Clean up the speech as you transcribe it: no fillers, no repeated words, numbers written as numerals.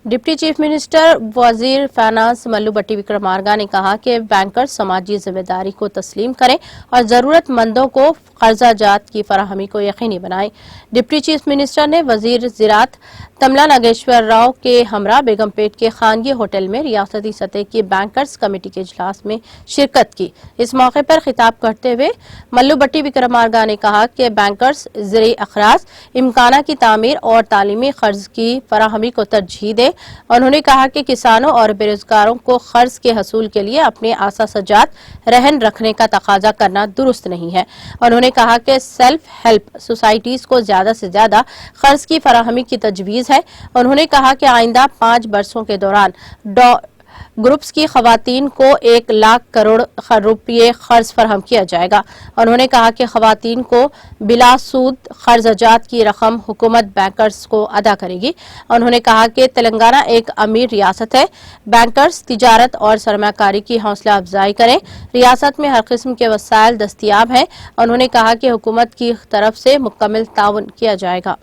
Deputy chief minister वजीर finance Mallu भट्टी विक्रमार्का ने कहा कि बैंकर्स समाजी जिम्मेदारी को तस्लीम करें और जरूरतमंदों को कर्जा जात की फराहमी को यकीनी बनाएं। डिप्टी चीफ मिनिस्टर ने वजीर ज़राअत तमला नागेश्वर राव के हमरा बेगमपेट के खानगी होटल में रियासती सतह की बैंकर्स कमेटी के इजलास में शिरकत की। इस मौके पर खिताब करते हुए मल्लू भट्टी विक्रमार्का ने कहा कि बैंकर्स ज़रिए अखराज, इम्काना की तामीर और तालीमी कर्ज की फराहमी को तरजीह दें। उन्होंने कहा कि किसानों और बेरोजगारों को कर्ज के हसूल के लिए अपने आसा सजात रहन रखने का तकाजा करना दुरुस्त नहीं है। उन्होंने कहा कि सेल्फ हेल्प सोसाइटीज को ज्यादा से ज्यादा कर्ज की फराहमी की तजवीज है। उन्होंने कहा कि आइंदा 5 बरसों के दौरान ग्रुप्स की खवातीन को 1 लाख करोड़ रुपये कर्ज फराहम किया जाएगा। उन्होंने कहा कि खवातीन को बिला सूद कर्जात की रकम हुकूमत बैंकर्स को अदा करेगी। उन्होंने कहा कि तेलंगाना एक अमीर रियासत है। बैंकर्स तिजारत और सरमाकारी की हौसला अफजाई करें। रियासत में हर किस्म के वसाइल दस्तियाब हैं। उन्होंने कहा कि हुकूमत की तरफ से मुकम्मल ताउन किया जाएगा।